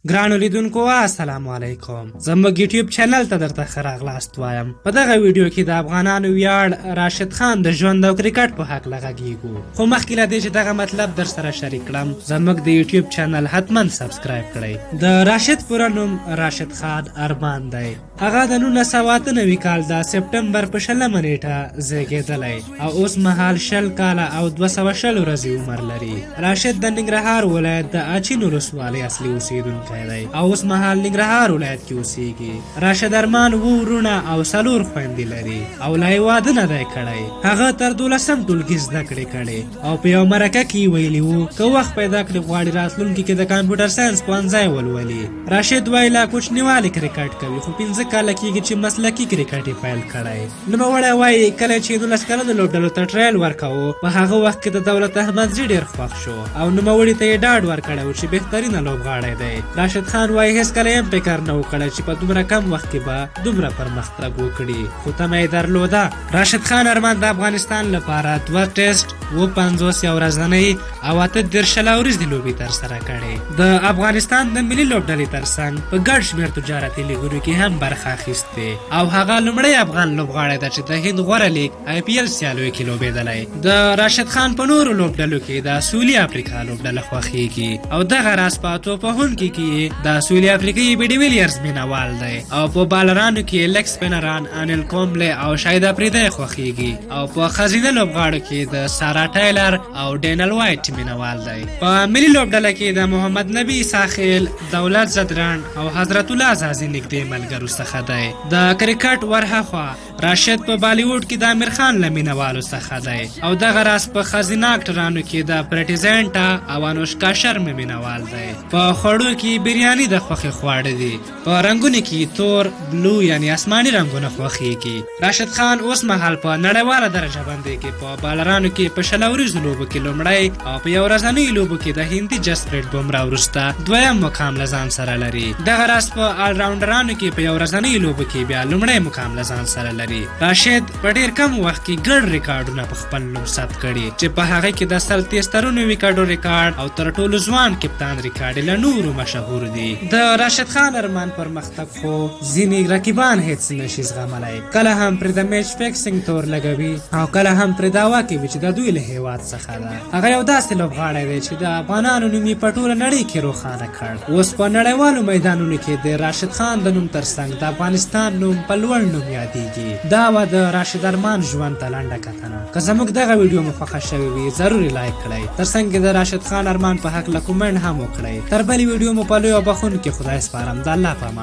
ګرانو لیدونکو السلام علیکم. زموږ یوټیوب چینل ته درته ښه راغلاست وایم. په دغه ویډیو کې د افغانانو ویاړ راشد خان د ژوند او کرکټ په هکله غږیږو، خو مخکې له دې چې دغه مطلب در سره شریک کړم زموږ د یوټیوب چینل حتما سبسکرایب کړئ. د راشد پوره نوم راشد خان ارمان دی. هغه د 1998 کال د سپټمبر په 20 نیټه زیږېدلی او اوس مهال 20 کاله او 220 ورځې عمر لري. راشد د ننګرهار ولایت د اچین ولسوالۍ اصلي اوسېدونکی او اوس مهال ننګرهار ولایت کې اوسېږي. راشد ارمان 7 وروڼه او 4 خویندې لري او لا یې واده نه دی کړی. هغه تر 12م ټولګي زده کړې کړې او په یو مرکه کې ویلي وو که وخت پیدا کړي غواړي راتلونکي کې د کمپیوټر ساینس پوهنځی ولولي. راشد وایي لا کوچنیوالي کرکټ کوي خو 15 کاله کېږي چې مسلکي کرکټ یې پیل کړی. نوموړی وایي کله چې 19 کلنو لوبډلو ته ټرایل ورکوو په هغه وخت کې د دولت احمدزي ډېر خوښ شو او نوموړي ته یې ډاډ ورکړی و چې بهترینه لوبغاړی دی. راشد خان وایي هېڅکله یې هم فکر نه و کړی چې په دومره کم وخت کې به دومره پرمختګ وکړي، خو تمه یې درلوده. راشد خان ارمان د افغانستان لپاره 2 ټیسټ 50 یو ورځنۍ او 38 ورځې لوبې ترسره کړې. د افغانستان د ملي لوبډلې ترڅنګ په ګډ شمېر تجارتي لیګونو کې هم برخه اخیستې او هغه لومړی افغان لوبغاړی ده چې د هند غوره لیګ IPL سیالیو کې لوبېدلی. د راشد خان په نورو لوبډلو کې د سویلي افریقا لوبډله خوښیږي او دغه راز په توپوهونکي کې د سویلي افریقایي بیډي ویلیرز مینوال دی او په بالرانو کې لیګ سپینران انیل کومبلی او شاهید افریدی خوښیږي او په ښځینه لوبغاړو کې د سارا ټایلر او ډینل وایټ مینوال دی. په ملي لوبډله کې د محمد نبی ساخیل، دولت زدران او حضرت الله عزازي نږدې ملګرو څخه دی. د کرکټ ورهاخوا راشد په بالیوډ کې د امیر خان له مینوالو څخه دی او دغه راز په ښځینه اکټرانو کې د پریټي زینټا او انوشکا شرما مینوال دی. په خوړو کې بریاني د خوښې خواړه دي. په رنګونو کې تور، بلو یعنی آسماني رنګونه خوښیږي. راشد خان اوس مهال په نړیواله درجه باندې کې په بالرانو کې په 20 ورځو لوبو کې لومړی او په یو ورځنۍ لوبو کې د هندي جسپریټ بومرا وروسته 2یم مقام له ځان سره لري. دغه راز په آل راونډرانو کې په یو ورځنۍ لوبو کې بیا لومړی مقام له ځان سره لري. راشد په ډېر کم وخت کې ګڼ ریکارډونه په خپل نوم ثبت کړي چې په هغه کې د 33 وکټو ریکارډ او تر ټولو ځوان کپتان ریکارډ له نورو مشهور دي. د راشد خان ارمان پرمختګ خو ځینې رقیبان هیڅ نشي زغملی. کله هم پرې د میچ فکسینګ تور لګوي او کله هم پرې دعوا کوي چې د دوی له هیواد څخه ده. هغه یو داسې لوبغاړی دی چې د افغانانو نوم یې په ټوله نړۍ کې روښانه کړ. اوس په نړیوالو میدانونو کې د راشد خان د نوم ترڅنګ د افغانستان نوم په لوړ نوم یادیږي. دا وه د راشد ارمان ژوند ته لنډه کتنه. که زموږ دغه ویډیو مو خوښه شوې وي ضروري لایک کړئ، ترڅنګ د راشد خان ارمان په هکله کومنټ هم وکړئ. تر بلې ویډیو مو په لوی او بخښونکي خدای سپارم. د الله په امان.